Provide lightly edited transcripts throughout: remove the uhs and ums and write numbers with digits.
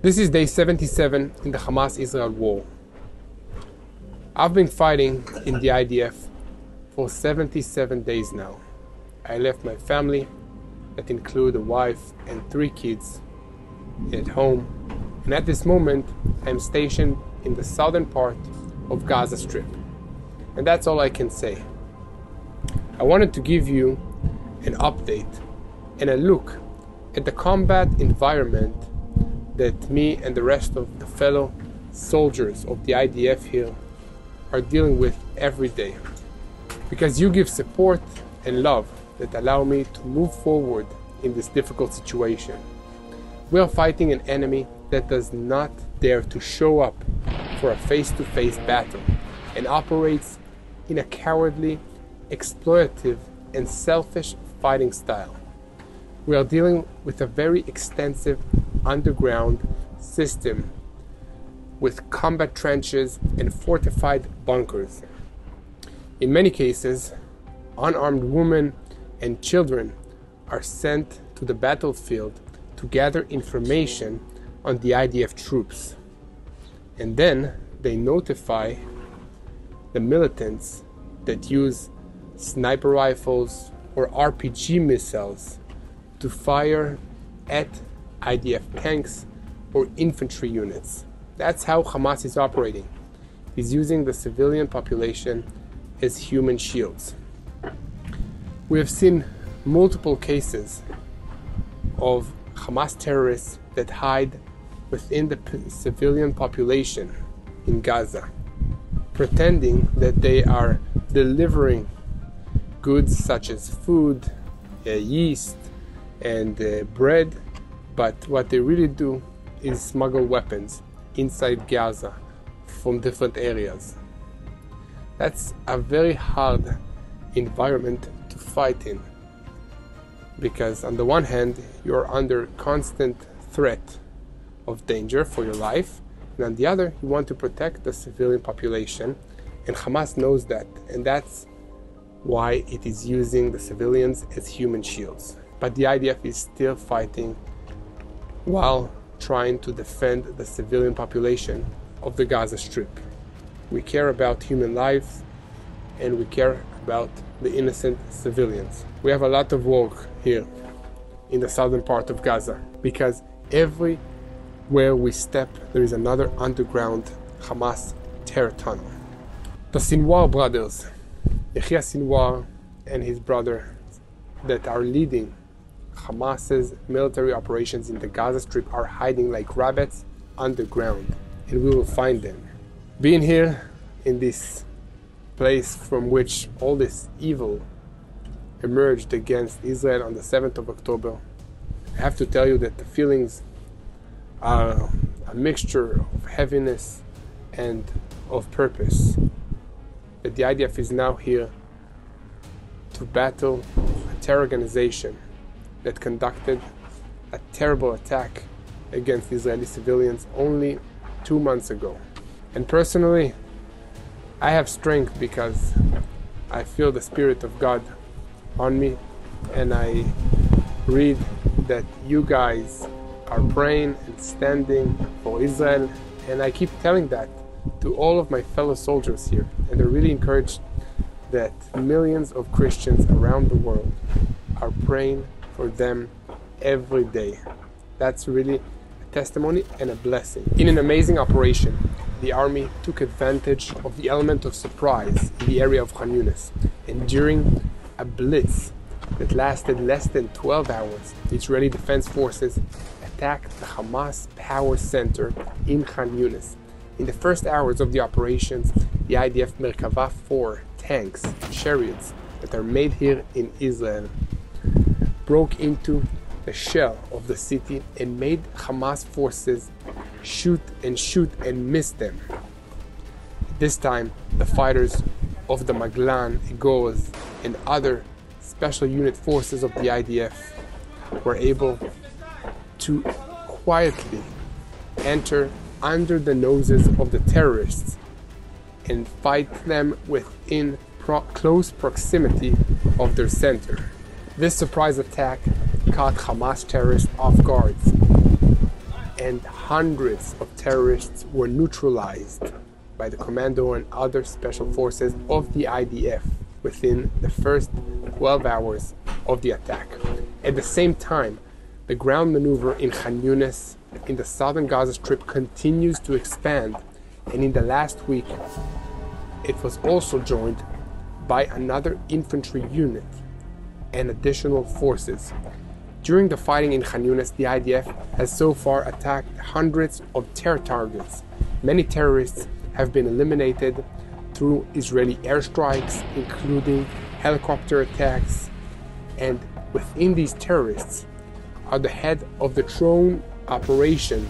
This is day 77 in the Hamas-Israel war. I've been fighting in the IDF for 77 days now. I left my family, that include a wife and 3 kids, at home, and at this moment I'm stationed in the southern part of Gaza Strip. And that's all I can say. I wanted to give you an update and a look at the combat environment that me and the rest of the fellow soldiers of the IDF here are dealing with every day. Because you give support and love that allow me to move forward in this difficult situation. We are fighting an enemy that does not dare to show up for a face-to-face battle and operates in a cowardly, exploitative, and selfish fighting style. We are dealing with a very extensive underground system with combat trenches and fortified bunkers. In many cases, unarmed women and children are sent to the battlefield to gather information on the IDF troops. And then they notify the militants that use sniper rifles or RPG missiles to fire at IDF tanks or infantry units. That's how Hamas is operating. He's using the civilian population as human shields. We have seen multiple cases of Hamas terrorists that hide within the civilian population in Gaza, pretending that they are delivering goods such as food, yeast, and bread, but what they really do is smuggle weapons inside Gaza from different areas. That's a very hard environment to fight in, because on the one hand you're under constant threat of danger for your life, and on the other you want to protect the civilian population, and Hamas knows that, and that's why it is using the civilians as human shields. But the IDF is still fighting while trying to defend the civilian population of the Gaza Strip. We care about human lives and we care about the innocent civilians. We have a lot of work here in the southern part of Gaza, because everywhere we step there is another underground Hamas terror tunnel. The Sinwar brothers, Yair Sinwar and his brother, that are leading Hamas's military operations in the Gaza Strip, are hiding like rabbits underground, and we will find them. Being here in this place from which all this evil emerged against Israel on the 7th of October, I have to tell you that the feelings are a mixture of heaviness and of purpose. That the IDF is now here to battle a terror organization that conducted a terrible attack against Israeli civilians only 2 months ago. And personally, I have strength because I feel the Spirit of God on me, and I read that you guys are praying and standing for Israel, and I keep telling that to all of my fellow soldiers here, and they're really encouraged that millions of Christians around the world are praying for them every day. That's really a testimony and a blessing. In an amazing operation, the army took advantage of the element of surprise in the area of Khan Yunis, and during a blitz that lasted less than 12 hours, the Israeli Defense Forces attacked the Hamas power center in Khan Yunis. In the first hours of the operations, the IDF Merkava 4 tanks, chariots that are made here in Israel, broke into the shell of the city and made Hamas forces shoot and miss them. This time, the fighters of the Maglan, Egos, and other special unit forces of the IDF were able to quietly enter under the noses of the terrorists and fight them within close proximity of their center. This surprise attack caught Hamas terrorists off guard, and hundreds of terrorists were neutralized by the commando and other special forces of the IDF within the first 12 hours of the attack. At the same time, the ground maneuver in Khan Yunis in the southern Gaza Strip continues to expand, and in the last week it was also joined by another infantry unit and additional forces. During the fighting in Khan Yunis, the IDF has so far attacked hundreds of terror targets. Many terrorists have been eliminated through Israeli airstrikes, including helicopter attacks, and within these terrorists are the head of the drone operation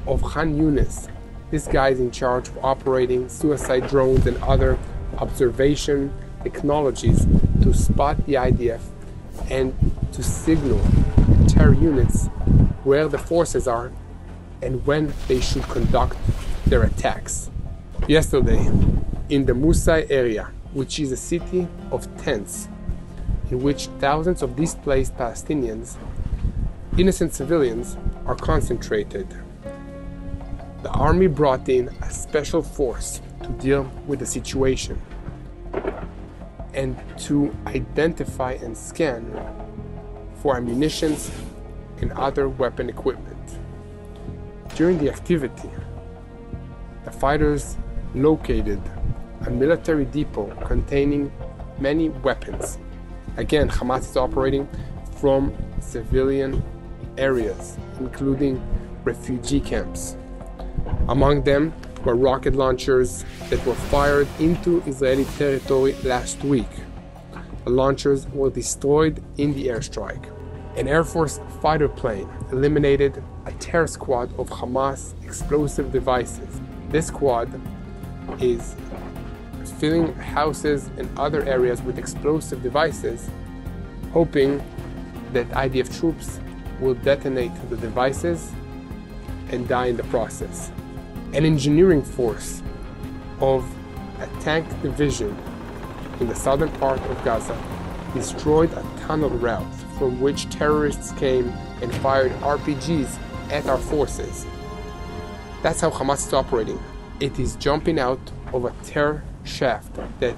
of Khan Yunis. This guy is in charge of operating suicide drones and other observation technologies to spot the IDF and to signal terror units where the forces are and when they should conduct their attacks. Yesterday, in the Musai area, which is a city of tents, in which thousands of displaced Palestinians, innocent civilians, are concentrated, the army brought in a special force to deal with the situation and to identify and scan for ammunition and other weapon equipment. During the activity, the fighters located a military depot containing many weapons. Again, Hamas is operating from civilian areas, including refugee camps. Among them were rocket launchers that were fired into Israeli territory last week. The launchers were destroyed in the airstrike. An Air Force fighter plane eliminated a terror squad of Hamas explosive devices. This squad is filling houses and other areas with explosive devices, hoping that IDF troops will detonate the devices and die in the process. An engineering force of a tank division in the southern part of Gaza destroyed a tunnel route from which terrorists came and fired RPGs at our forces. That's how Hamas is operating. It is jumping out of a terror shaft that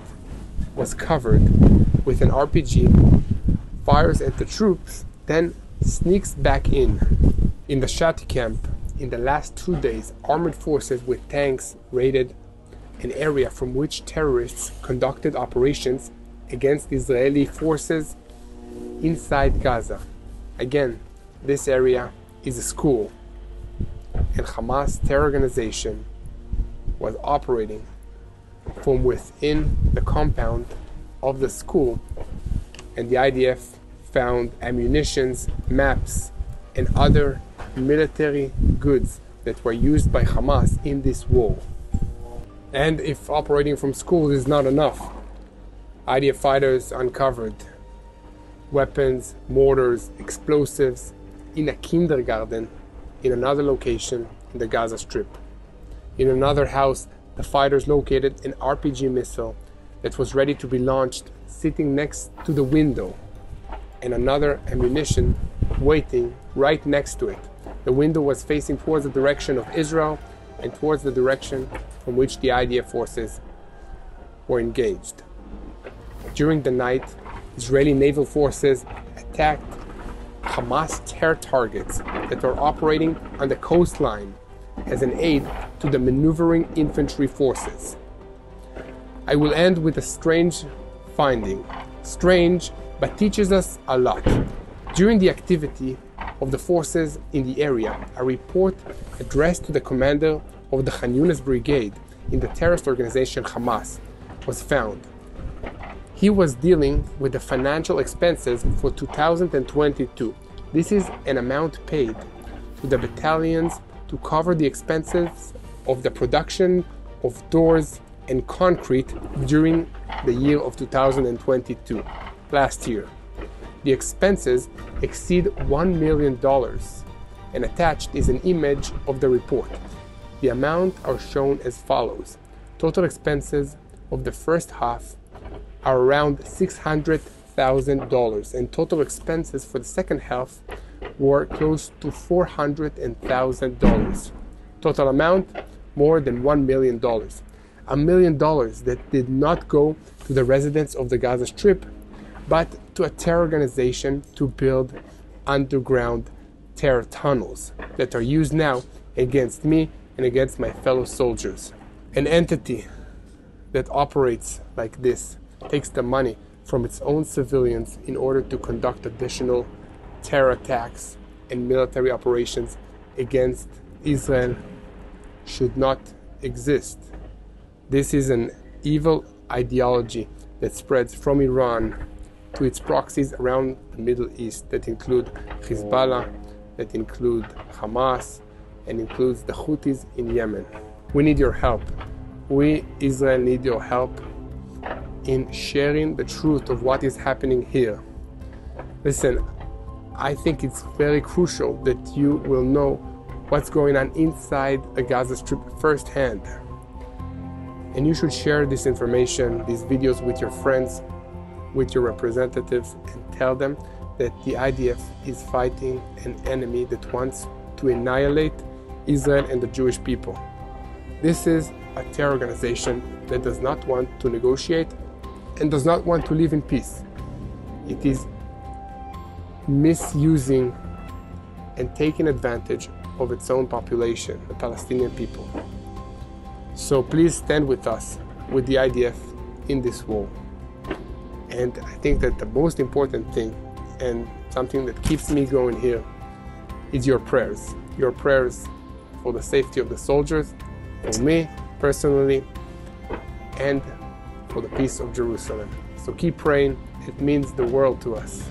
was covered with an RPG, fires at the troops, then sneaks back in. In the Shati camp, in the last 2 days, armored forces with tanks raided an area from which terrorists conducted operations against Israeli forces inside Gaza. Again, this area is a school, and Hamas terror organization was operating from within the compound of the school, and the IDF found ammunitions, maps, and other military goods that were used by Hamas in this war. And if operating from schools is not enough, IDF fighters uncovered weapons, mortars, explosives in a kindergarten in another location in the Gaza Strip. In another house, the fighters located an RPG missile that was ready to be launched sitting next to the window, and another ammunition waiting right next to it. The window was facing towards the direction of Israel and towards the direction from which the IDF forces were engaged. During the night, Israeli naval forces attacked Hamas terror targets that were operating on the coastline as an aid to the maneuvering infantry forces. I will end with a strange finding. Strange, but teaches us a lot. During the activity of the forces in the area, a report addressed to the commander of the Khan Yunis brigade in the terrorist organization Hamas was found. He was dealing with the financial expenses for 2022. This is an amount paid to the battalions to cover the expenses of the production of doors and concrete during the year of 2022, last year. The expenses exceed $1 million, and attached is an image of the report. The amount are shown as follows. Total expenses of the first half are around $600,000, and total expenses for the second half were close to $400,000. Total amount, more than $1 million. $1 million that did not go to the residents of the Gaza Strip, but to a terror organization to build underground terror tunnels that are used now against me and against my fellow soldiers. An entity that operates like this takes the money from its own civilians in order to conduct additional terror attacks and military operations against Israel should not exist. This is an evil ideology that spreads from Iran to its proxies around the Middle East that include Hezbollah, that include Hamas, and includes the Houthis in Yemen. We need your help. We, Israel, need your help in sharing the truth of what is happening here. Listen, I think it's very crucial that you will know what's going on inside the Gaza Strip firsthand. And you should share this information, these videos with your friends, with your representatives, and tell them that the IDF is fighting an enemy that wants to annihilate Israel and the Jewish people. This is a terror organization that does not want to negotiate and does not want to live in peace. It is misusing and taking advantage of its own population, the Palestinian people. So please stand with us, with the IDF in this war. And I think that the most important thing, and something that keeps me going here, is your prayers. Your prayers for the safety of the soldiers, for me personally, and for the peace of Jerusalem. So keep praying. It means the world to us.